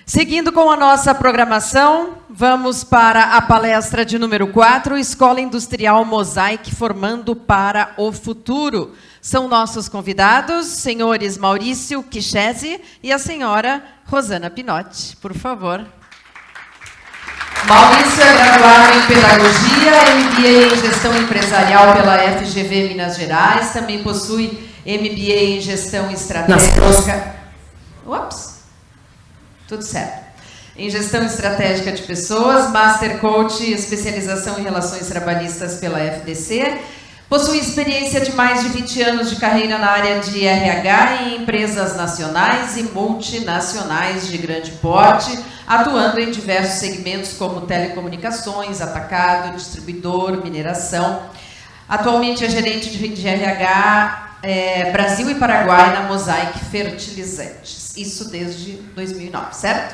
Seguindo com a nossa programação, vamos para a palestra de número 4, Escola Industrial Mosaic Formando para o Futuro. São nossos convidados, senhores Maurício Kichese e a senhora Rosana Pinotti. Por favor. Maurício é graduado em Pedagogia, MBA em Gestão Empresarial pela FGV Minas Gerais, também possui MBA em Gestão Estratégica... Tudo certo. Em Gestão Estratégica de Pessoas, Master Coach, especialização em Relações Trabalhistas pela FDC. Possui experiência de mais de 20 anos de carreira na área de RH em empresas nacionais e multinacionais de grande porte, atuando em diversos segmentos como telecomunicações, atacado, distribuidor, mineração. Atualmente é gerente de RH Brasil e Paraguai na Mosaic Fertilizantes. Isso desde 2009, certo?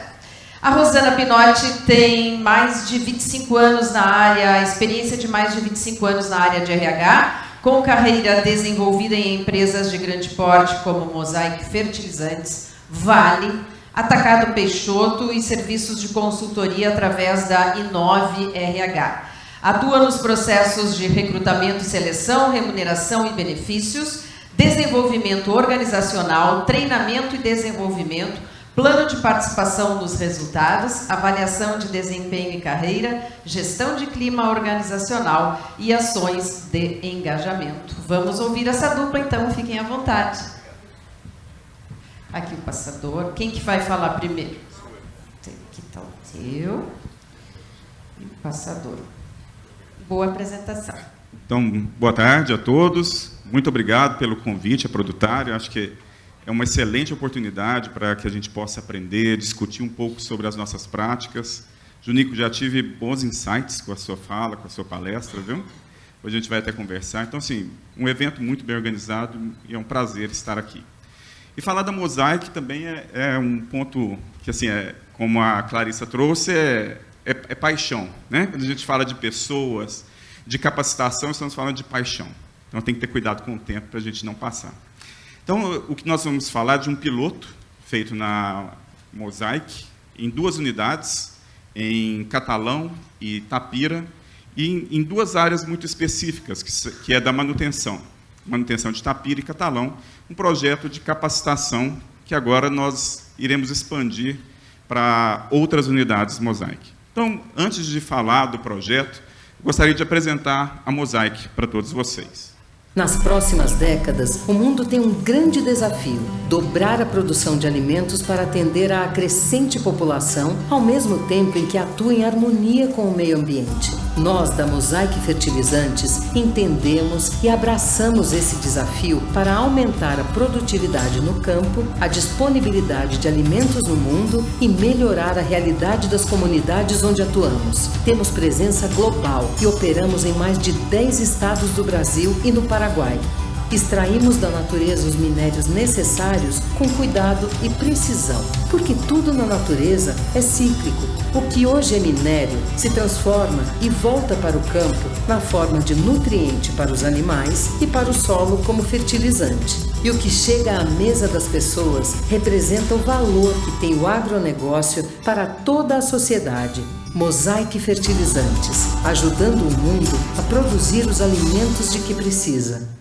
A Rosana Pinotti tem mais de 25 anos na área, experiência de mais de 25 anos na área de RH, com carreira desenvolvida em empresas de grande porte como Mosaic Fertilizantes, Vale, Atacado Peixoto e serviços de consultoria através da Inove RH. Atua nos processos de recrutamento e seleção, remuneração e benefícios, desenvolvimento organizacional, treinamento e desenvolvimento, plano de participação nos resultados, avaliação de desempenho e carreira, gestão de clima organizacional e ações de engajamento. Vamos ouvir essa dupla, então, fiquem à vontade. Aqui o passador. Quem que vai falar primeiro? Aqui está o teu. E o passador. Boa apresentação. Então, boa tarde a todos. Muito obrigado pelo convite, a Produtária. Acho que é uma excelente oportunidade para que a gente possa aprender, discutir um pouco sobre as nossas práticas. Junico, já tive bons insights com a sua fala, com a sua palestra, viu? Hoje a gente vai até conversar. Então, assim, um evento muito bem organizado e é um prazer estar aqui. E falar da Mosaic também é um ponto que, assim, como a Clarissa trouxe, é paixão, né? Quando a gente fala de pessoas, de capacitação, estamos falando de paixão. Então, tem que ter cuidado com o tempo para a gente não passar. Então, o que nós vamos falar é de um piloto feito na Mosaic, em 2 unidades, em Catalão e Tapira, e em 2 áreas muito específicas, que é da manutenção de Tapira e Catalão, um projeto de capacitação que agora nós iremos expandir para outras unidades Mosaic. Então, antes de falar do projeto, gostaria de apresentar a Mosaic para todos vocês. Nas próximas décadas, o mundo tem um grande desafio: dobrar a produção de alimentos para atender à crescente população, ao mesmo tempo em que atua em harmonia com o meio ambiente. Nós, da Mosaic Fertilizantes, entendemos e abraçamos esse desafio para aumentar a produtividade no campo, a disponibilidade de alimentos no mundo e melhorar a realidade das comunidades onde atuamos. Temos presença global e operamos em mais de 10 estados do Brasil e no Paraguai. Extraímos da natureza os minérios necessários com cuidado e precisão, porque tudo na natureza é cíclico. O que hoje é minério se transforma e volta para o campo na forma de nutriente para os animais e para o solo como fertilizante. E o que chega à mesa das pessoas representa o valor que tem o agronegócio para toda a sociedade. Mosaic Fertilizantes, ajudando o mundo a produzir os alimentos de que precisa.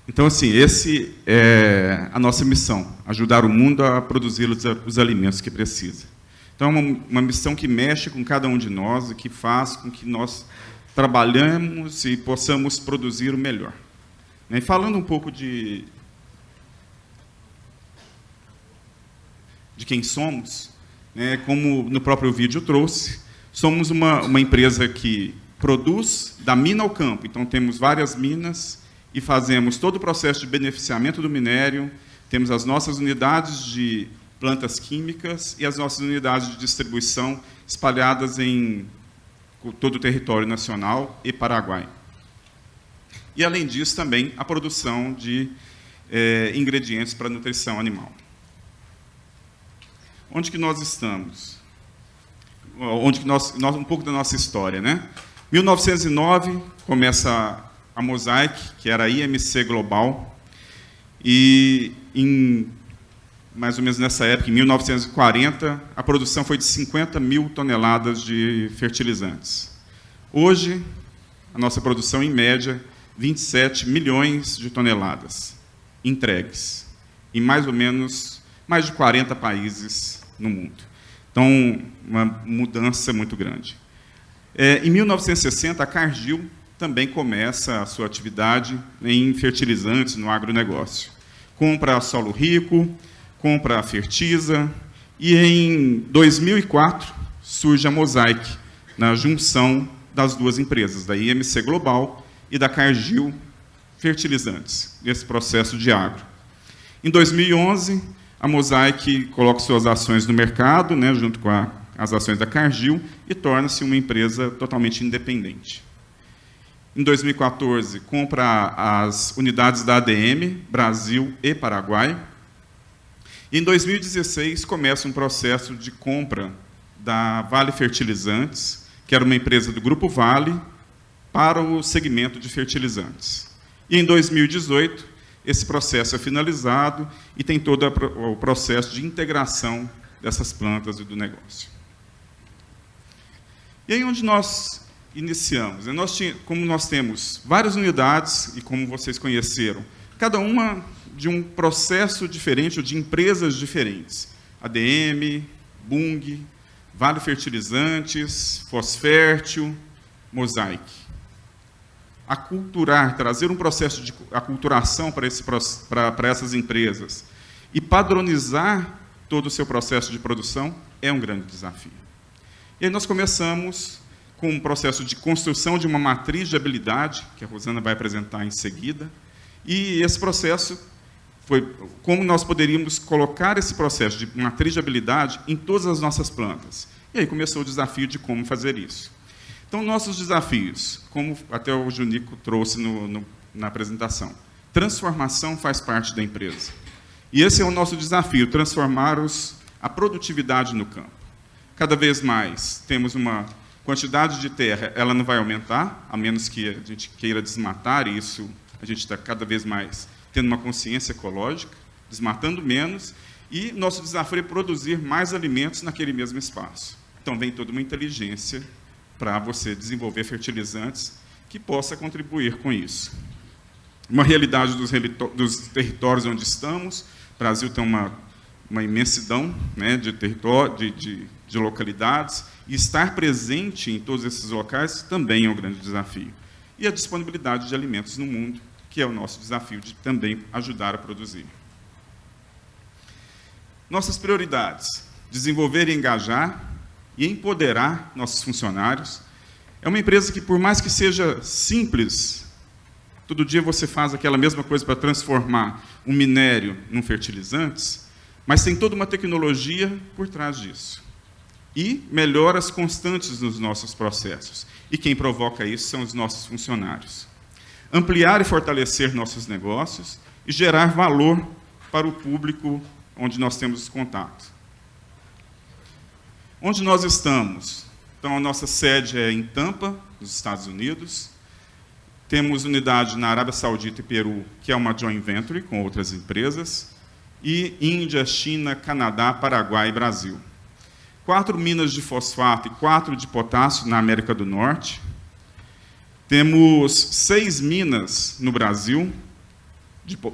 Então, assim, esse é a nossa missão, ajudar o mundo a produzir os alimentos que precisa. Então, é uma missão que mexe com cada um de nós e que faz com que nós trabalhemos e possamos produzir o melhor. E falando um pouco de quem somos, como no próprio vídeo trouxe, somos uma empresa que produz da mina ao campo. Então, temos várias minas e fazemos todo o processo de beneficiamento do minério, temos as nossas unidades de plantas químicas e as nossas unidades de distribuição espalhadas em todo o território nacional e Paraguai. E, além disso, também a produção de ingredientes para a nutrição animal. Onde que nós estamos? Um pouco da nossa história, né? 1909 começa a Mosaic, que era a IMC Global, e em mais ou menos nessa época, em 1940, a produção foi de 50 mil toneladas de fertilizantes. Hoje, a nossa produção, em média, 27 milhões de toneladas entregues, em mais ou menos mais de 40 países no mundo. Então, uma mudança muito grande. Em 1960, a Cargill também começa a sua atividade em fertilizantes no agronegócio. Compra Solo Rico, compra a Fertiza, e em 2004 surge a Mosaic, na junção das duas empresas, da IMC Global e da Cargill Fertilizantes, nesse processo de agro. Em 2011, a Mosaic coloca suas ações no mercado, né, junto com as ações da Cargill, e torna-se uma empresa totalmente independente. Em 2014, compra as unidades da ADM, Brasil e Paraguai. E em 2016, começa um processo de compra da Vale Fertilizantes, que era uma empresa do Grupo Vale, para o segmento de fertilizantes. E em 2018, esse processo é finalizado e tem todo o processo de integração dessas plantas e do negócio. E aí onde nós iniciamos? Como nós temos várias unidades, e como vocês conheceram, cada uma de um processo diferente ou de empresas diferentes. ADM, Bunge, Vale Fertilizantes, Fosfértil, Mosaic. Aculturar, trazer um processo de aculturação para essas empresas e padronizar todo o seu processo de produção é um grande desafio. E aí nós começamos com um processo de construção de uma matriz de habilidade, que a Rosana vai apresentar em seguida, e esse processo foi como nós poderíamos colocar esse processo de matriz de habilidade em todas as nossas plantas. E aí começou o desafio de como fazer isso. Então, nossos desafios, como até o Junico trouxe na apresentação, transformação faz parte da empresa. E esse é o nosso desafio, transformar a produtividade no campo. Cada vez mais temos uma quantidade de terra, ela não vai aumentar, a menos que a gente queira desmatar, e isso a gente está cada vez mais tendo uma consciência ecológica, desmatando menos, e nosso desafio é produzir mais alimentos naquele mesmo espaço. Então, vem toda uma inteligência para você desenvolver fertilizantes que possa contribuir com isso. Uma realidade dos territórios onde estamos. O Brasil tem uma imensidão, né, de território, de localidades, e estar presente em todos esses locais também é um grande desafio. E a disponibilidade de alimentos no mundo, que é o nosso desafio de também ajudar a produzir. Nossas prioridades: desenvolver e engajar e empoderar nossos funcionários. É uma empresa que, por mais que seja simples, todo dia você faz aquela mesma coisa para transformar um minério num fertilizantes, mas tem toda uma tecnologia por trás disso. E melhoras constantes nos nossos processos. E quem provoca isso são os nossos funcionários. Ampliar e fortalecer nossos negócios e gerar valor para o público onde nós temos os contatos. Onde nós estamos? Então, a nossa sede é em Tampa, nos Estados Unidos. Temos unidade na Arábia Saudita e Peru, que é uma joint venture com outras empresas. E Índia, China, Canadá, Paraguai e Brasil. 4 minas de fosfato e 4 de potássio na América do Norte. Temos 6 minas no Brasil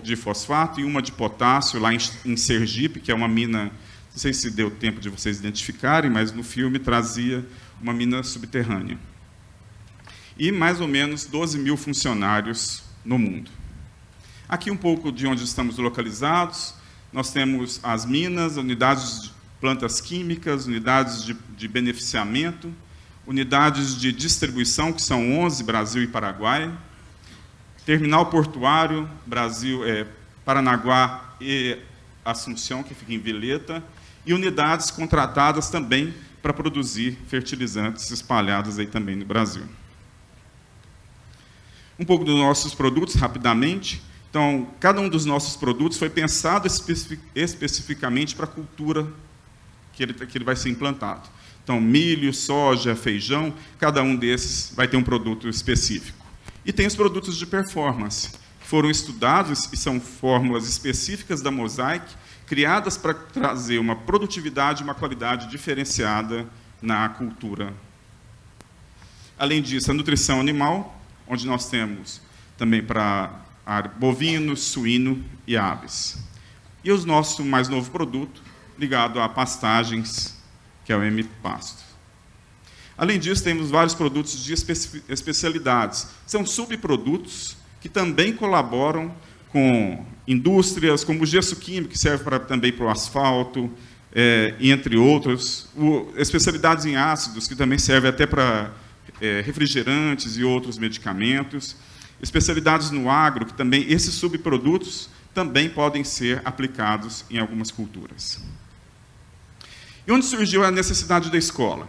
de fosfato e uma de potássio lá em Sergipe, que é uma mina, não sei se deu tempo de vocês identificarem, mas no filme trazia uma mina subterrânea. E mais ou menos 12 mil funcionários no mundo. Aqui um pouco de onde estamos localizados. Nós temos as minas, unidades de plantas químicas, unidades de beneficiamento, unidades de distribuição, que são 11, Brasil e Paraguai, terminal portuário, Paranaguá e Assunção, que fica em Vilheta, e unidades contratadas também para produzir fertilizantes espalhadas aí também no Brasil. Um pouco dos nossos produtos, rapidamente. Então, cada um dos nossos produtos foi pensado especificamente para a cultura que ele vai ser implantado. Então, milho, soja, feijão, cada um desses vai ter um produto específico. E tem os produtos de performance, que foram estudados e são fórmulas específicas da Mosaic, criadas para trazer uma produtividade e uma qualidade diferenciada na cultura. Além disso, a nutrição animal, onde nós temos também para bovino, suíno e aves. E o nosso mais novo produto, ligado a pastagens, que é o M-Pasto. Além disso, temos vários produtos de especialidades. São subprodutos que também colaboram com indústrias, como o gesso químico, que serve também para o asfalto, entre outros. Especialidades em ácidos, que também servem até para refrigerantes e outros medicamentos. Especialidades no agro, que também esses subprodutos também podem ser aplicados em algumas culturas. E onde surgiu a necessidade da escola?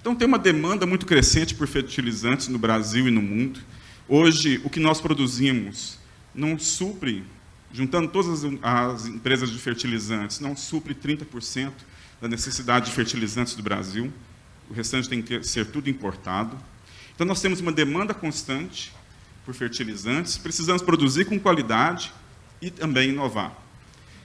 Então, tem uma demanda muito crescente por fertilizantes no Brasil e no mundo. Hoje, o que nós produzimos não supre, juntando todas as empresas de fertilizantes, não supre 30% da necessidade de fertilizantes do Brasil. O restante tem que ser tudo importado. Então, nós temos uma demanda constante por fertilizantes, precisamos produzir com qualidade e também inovar.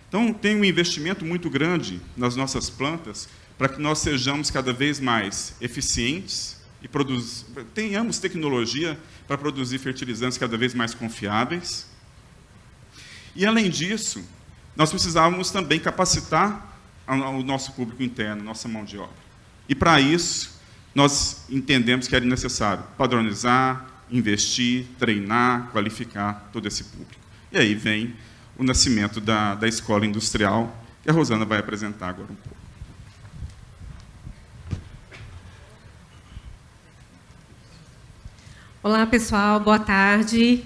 Então, tem um investimento muito grande nas nossas plantas para que nós sejamos cada vez mais eficientes e tenhamos tecnologia para produzir fertilizantes cada vez mais confiáveis. E, além disso, nós precisávamos também capacitar o nosso público interno, nossa mão de obra. E, para isso, nós entendemos que era necessário padronizar, investir, treinar, qualificar todo esse público. E aí vem o nascimento da Escola Industrial, que a Rosana vai apresentar agora um pouco. Olá, pessoal, boa tarde.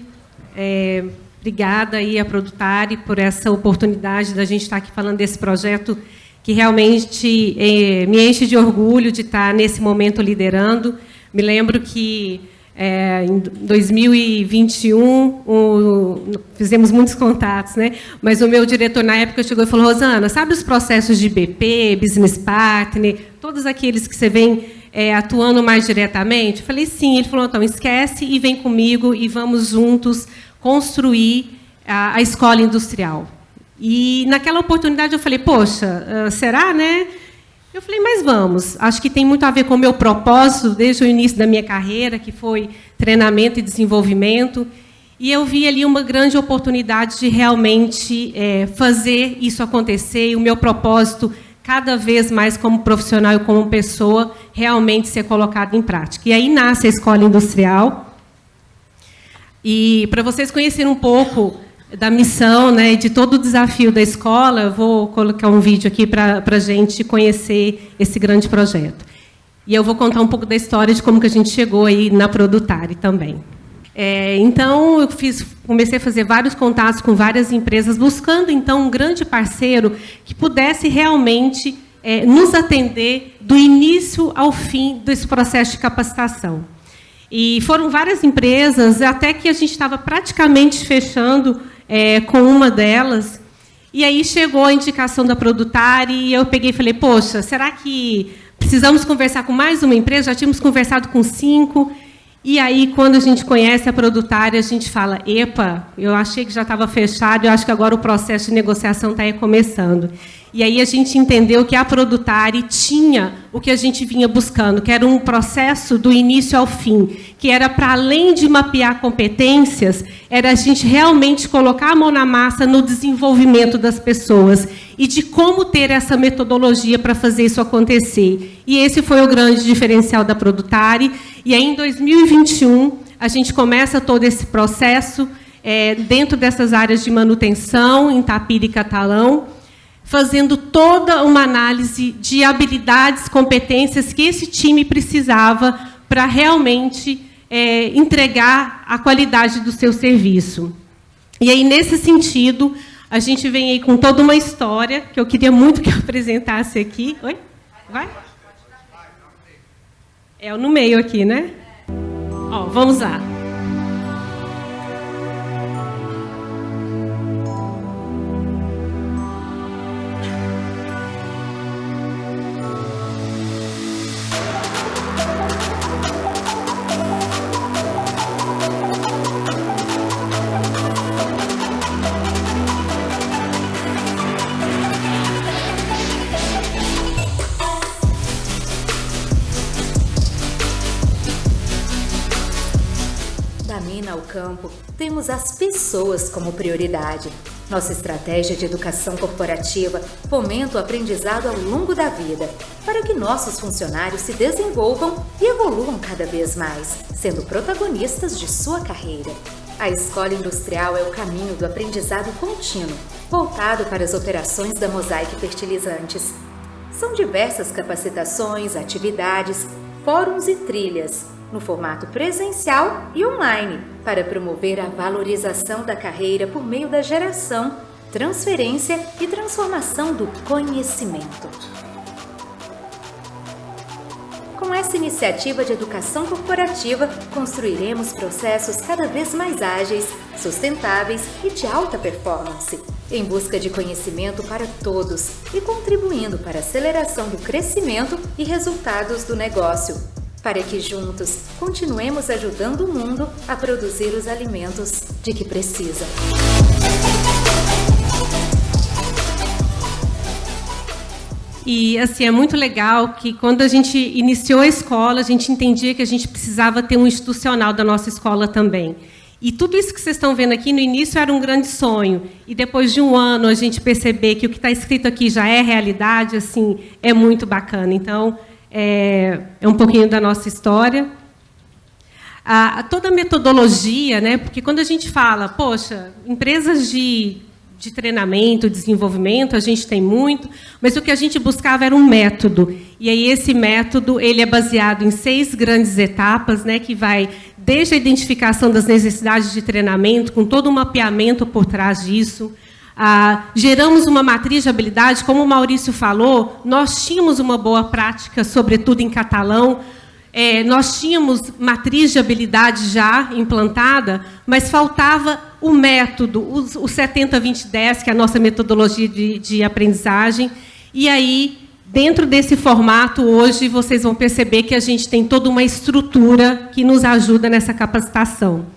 Obrigada aí a Produtari por essa oportunidade da gente estar aqui falando desse projeto que realmente me enche de orgulho de estar nesse momento liderando. Me lembro que em 2021 fizemos muitos contatos, né? Mas o meu diretor na época chegou e falou: Rosana, sabe os processos de BP, Business Partner, todos aqueles que você vem atuando mais diretamente? Eu falei, sim. Ele falou, então, esquece e vem comigo e vamos juntos construir a escola industrial. E, naquela oportunidade, eu falei, poxa, será, né? Eu falei, mas vamos. Acho que tem muito a ver com o meu propósito, desde o início da minha carreira, que foi treinamento e desenvolvimento. E eu vi ali uma grande oportunidade de realmente fazer isso acontecer, e o meu propósito cada vez mais como profissional e como pessoa, realmente ser colocado em prática. E aí nasce a Escola Industrial. E, para vocês conhecerem um pouco da missão, né, de todo o desafio da escola, eu vou colocar um vídeo aqui para a gente conhecer esse grande projeto. E eu vou contar um pouco da história de como que a gente chegou aí na Produtari também. Então, eu comecei a fazer vários contatos com várias empresas, buscando, então, um grande parceiro que pudesse realmente nos atender do início ao fim desse processo de capacitação. E foram várias empresas, até que a gente estava praticamente fechando com uma delas, e aí chegou a indicação da Produtari, e eu peguei e falei, poxa, será que precisamos conversar com mais uma empresa? Já tínhamos conversado com 5. E aí, quando a gente conhece a Produtari, a gente fala, epa, eu achei que já estava fechado, eu acho que agora o processo de negociação está começando. E aí a gente entendeu que a Produtari tinha o que a gente vinha buscando, que era um processo do início ao fim, que era, para além de mapear competências, era a gente realmente colocar a mão na massa no desenvolvimento das pessoas e de como ter essa metodologia para fazer isso acontecer. E esse foi o grande diferencial da Produtari. E aí, em 2021, a gente começa todo esse processo dentro dessas áreas de manutenção, em Tapira e Catalão, fazendo toda uma análise de habilidades, competências que esse time precisava para realmente entregar a qualidade do seu serviço. E aí, nesse sentido, a gente vem aí com toda uma história, que eu queria muito que eu apresentasse aqui. Oi? Vai? É no meio aqui, né? Ó, vamos lá. campo, temos as pessoas como prioridade. Nossa estratégia de educação corporativa fomenta o aprendizado ao longo da vida, para que nossos funcionários se desenvolvam e evoluam cada vez mais, sendo protagonistas de sua carreira. A Escola Industrial é o caminho do aprendizado contínuo, voltado para as operações da Mosaic Fertilizantes. São diversas capacitações, atividades, fóruns e trilhas, no formato presencial e online, para promover a valorização da carreira por meio da geração, transferência e transformação do conhecimento. Com essa iniciativa de educação corporativa, construiremos processos cada vez mais ágeis, sustentáveis e de alta performance, em busca de conhecimento para todos e contribuindo para a aceleração do crescimento e resultados do negócio, para que juntos continuemos ajudando o mundo a produzir os alimentos de que precisa. E, assim, é muito legal que, quando a gente iniciou a escola, a gente entendia que a gente precisava ter um institucional da nossa escola também. E tudo isso que vocês estão vendo aqui, no início, era um grande sonho. E, depois de um ano, a gente perceber que o que está escrito aqui já é realidade, assim, é muito bacana. Então, é um pouquinho da nossa história. Toda a metodologia, né? Porque quando a gente fala, poxa, empresas de treinamento, desenvolvimento, a gente tem muito, mas o que a gente buscava era um método. E aí esse método ele é baseado em 6 grandes etapas, né, que vai desde a identificação das necessidades de treinamento, com todo um mapeamento por trás disso. Geramos uma matriz de habilidade, como o Maurício falou, nós tínhamos uma boa prática, sobretudo em catalão. Nós tínhamos matriz de habilidade já implantada, mas faltava o método, o 70-20-10, que é a nossa metodologia de aprendizagem. E aí, dentro desse formato, hoje, vocês vão perceber que a gente tem toda uma estrutura que nos ajuda nessa capacitação.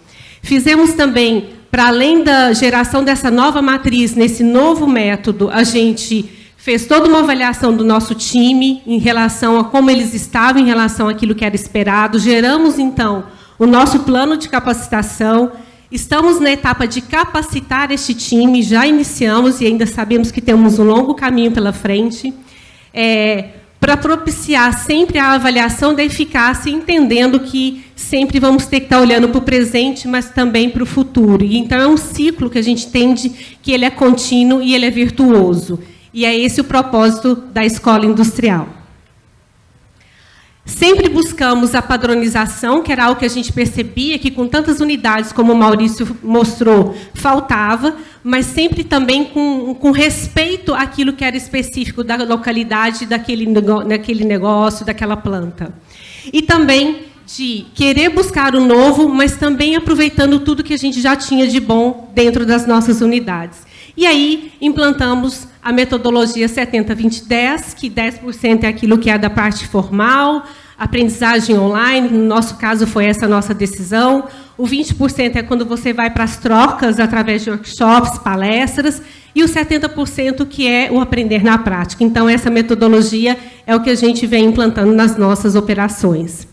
Fizemos também, para além da geração dessa nova matriz, nesse novo método, a gente fez toda uma avaliação do nosso time em relação a como eles estavam, em relação àquilo que era esperado. Geramos, então, o nosso plano de capacitação. Estamos na etapa de capacitar este time, já iniciamos e ainda sabemos que temos um longo caminho pela frente, para propiciar sempre a avaliação da eficácia, entendendo que sempre vamos ter que estar olhando para o presente, mas também para o futuro. E, então, é um ciclo que a gente entende que ele é contínuo e ele é virtuoso. E é esse o propósito da Escola Industrial. Sempre buscamos a padronização, que era algo que a gente percebia que, com tantas unidades, como o Maurício mostrou, faltava, mas sempre também com respeito àquilo que era específico da localidade, daquele negócio, daquela planta. E também de querer buscar o novo, mas também aproveitando tudo que a gente já tinha de bom dentro das nossas unidades. E aí implantamos a metodologia 70-20-10, que 10% é aquilo que é da parte formal, aprendizagem online, no nosso caso foi essa a nossa decisão, o 20% é quando você vai para as trocas através de workshops, palestras, e o 70% que é o aprender na prática. Então, essa metodologia é o que a gente vem implantando nas nossas operações.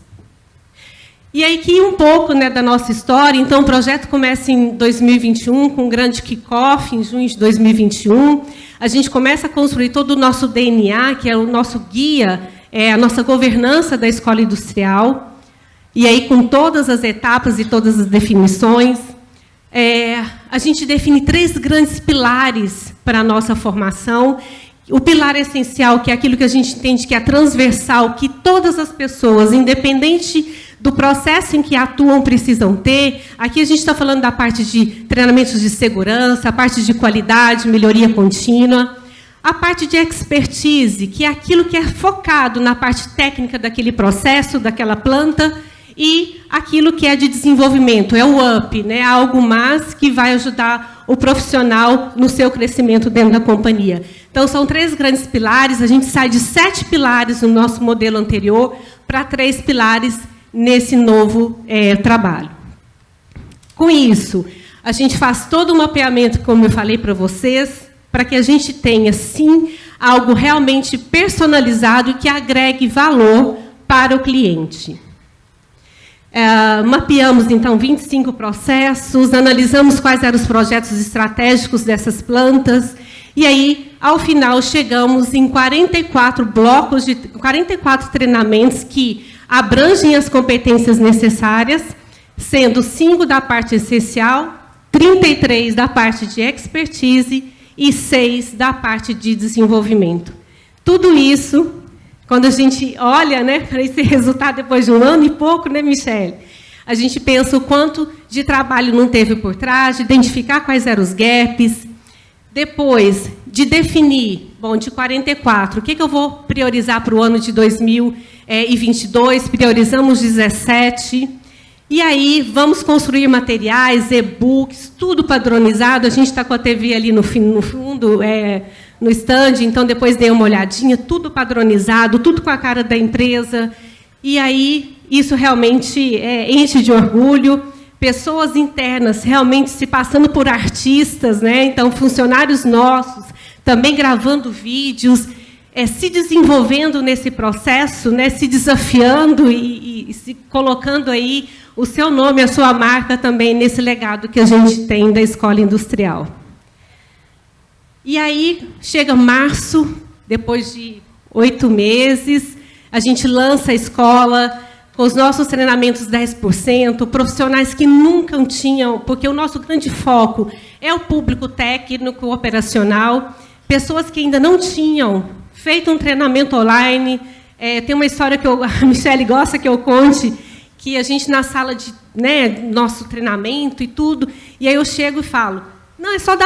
E aí, que um pouco, né, da nossa história. Então, o projeto começa em 2021, com um grande kick-off, em junho de 2021. A gente começa a construir todo o nosso DNA, que é o nosso guia, a nossa governança da escola industrial. E aí, com todas as etapas e todas as definições, a gente define 3 grandes pilares para a nossa formação. O pilar essencial, que é aquilo que a gente entende que é transversal, que todas as pessoas, independente do processo em que atuam, precisam ter. Aqui a gente está falando da parte de treinamentos de segurança, a parte de qualidade, melhoria contínua. A parte de expertise, que é aquilo que é focado na parte técnica daquele processo, daquela planta, e aquilo que é de desenvolvimento, é o up, né? Algo mais que vai ajudar o profissional no seu crescimento dentro da companhia. Então, são 3 grandes pilares. A gente sai de 7 pilares no nosso modelo anterior para 3 pilares nesse novo trabalho. Com isso, a gente faz todo o mapeamento, como eu falei para vocês, para que a gente tenha, sim, algo realmente personalizado e que agregue valor para o cliente. Mapeamos, então, 25 processos, analisamos quais eram os projetos estratégicos dessas plantas, e aí, ao final, chegamos em 44 blocos, 44 treinamentos que abrangem as competências necessárias, sendo 5 da parte essencial, 33 da parte de expertise e 6 da parte de desenvolvimento. Tudo isso, quando a gente olha, né, para esse resultado depois de 1 ano e pouco, né, Michele? A gente pensa o quanto de trabalho não teve por trás, de identificar quais eram os gaps, depois de definir, bom, de 44, o que eu vou priorizar para o ano de 2022, priorizamos 17, e aí vamos construir materiais, e-books, tudo padronizado, a gente está com a TV ali no fundo, no stand, então depois dei uma olhadinha, tudo padronizado, tudo com a cara da empresa, e aí isso realmente enche de orgulho. Pessoas internas realmente se passando por artistas, né? Então, funcionários nossos também gravando vídeos, se desenvolvendo nesse processo, né? Se desafiando e se colocando aí o seu nome, a sua marca também nesse legado que a gente tem da Escola Industrial. E aí, chega março, depois de 8 meses, a gente lança a escola com os nossos treinamentos 10%, profissionais que nunca tinham, porque o nosso grande foco é o público técnico, operacional, pessoas que ainda não tinham feito um treinamento online. Tem uma história que a Michele gosta que eu conte, que a gente, na sala de nosso treinamento e tudo, e aí eu chego e falo, não, é só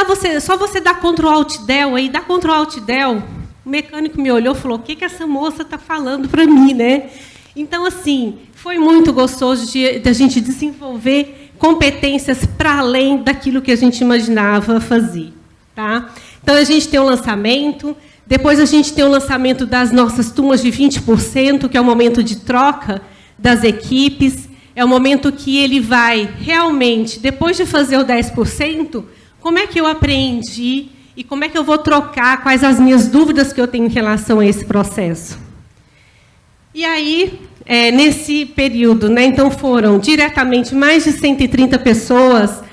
você dar Ctrl Alt Del aí, dá Ctrl Alt Del. O mecânico me olhou e falou, o que essa moça está falando para mim, né? Então, assim, foi muito gostoso de a gente desenvolver competências para além daquilo que a gente imaginava fazer. Tá? Então, a gente tem o lançamento, depois a gente tem o lançamento das nossas turmas de 20%, que é o momento de troca das equipes, é o momento que ele vai realmente, depois de fazer o 10%, como é que eu aprendi e como é que eu vou trocar, quais as minhas dúvidas que eu tenho em relação a esse processo. E aí, nesse período, né, então foram diretamente mais de 130 pessoas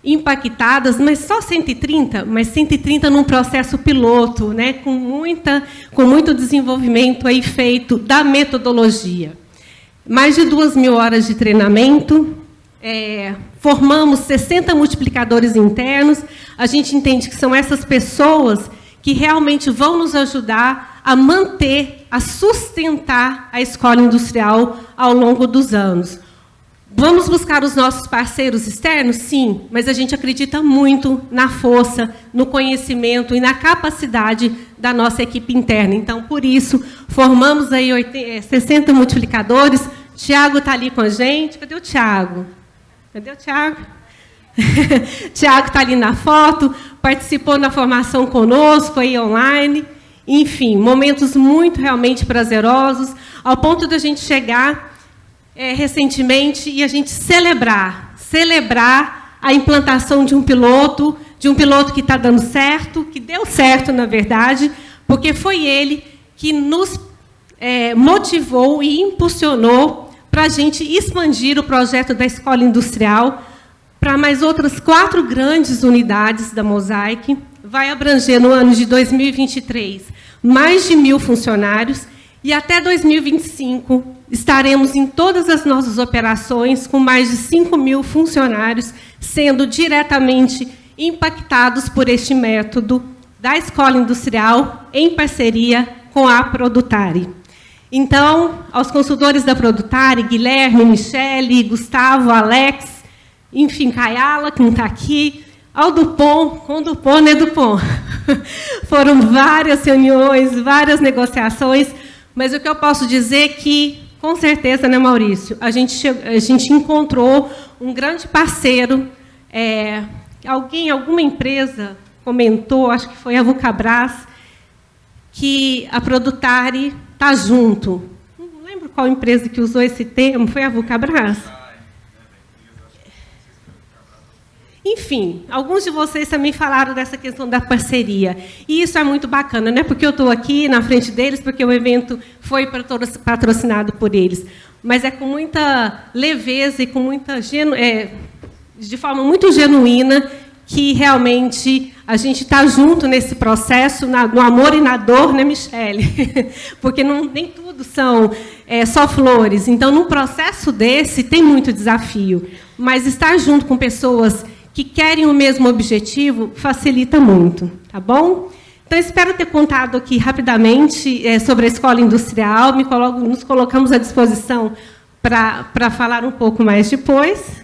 impactadas, mas só 130, mas 130 num processo piloto, né, com muito desenvolvimento aí feito da metodologia. Mais de 2.000 horas de treinamento, formamos 60 multiplicadores internos, a gente entende que são essas pessoas que realmente vão nos ajudar a manter, a sustentar a escola industrial ao longo dos anos. Vamos buscar os nossos parceiros externos? Sim, mas a gente acredita muito na força, no conhecimento e na capacidade da nossa equipe interna. Então, por isso, formamos aí 60 multiplicadores. Tiago está ali com a gente. Cadê o Tiago? Cadê o Tiago? Tiago está ali na foto, participou na formação conosco, aí online. Enfim, momentos muito realmente prazerosos, ao ponto de a gente chegar recentemente e a gente celebrar a implantação de um piloto que está dando certo, que deu certo, na verdade, porque foi ele que nos motivou e impulsionou para a gente expandir o projeto da Escola Industrial para mais outras 4 grandes unidades da Mosaic. Vai abranger, no ano de 2023, mais de 1.000 funcionários, e até 2025 estaremos em todas as nossas operações com mais de 5.000 funcionários sendo diretamente impactados por este método da Escola Industrial em parceria com a Produtari. Então, aos consultores da Produtari, Guilherme, Michele, Gustavo, Alex, enfim, Kayala, que não está aqui, ao Dupont, com o Dupont, né, Dupont? Foram várias reuniões, várias negociações, mas o que eu posso dizer é que, com certeza, né, Maurício, a gente encontrou um grande parceiro, alguma empresa comentou, acho que foi a Vulcabras, que a Produtari está junto. Não lembro qual empresa que usou esse termo, foi a Vulcabras? Enfim, alguns de vocês também falaram dessa questão da parceria. E isso é muito bacana, não é porque eu estou aqui na frente deles, porque o evento foi patrocinado por eles, mas é com muita leveza e com muita de forma muito genuína que realmente a gente está junto nesse processo, no amor e na dor, né, Michele? Porque nem tudo são só flores. Então, num processo desse, tem muito desafio. Mas estar junto com pessoas que querem o mesmo objetivo facilita muito, tá bom? Então, espero ter contado aqui rapidamente sobre a Escola Industrial. Nos colocamos à disposição para falar um pouco mais depois.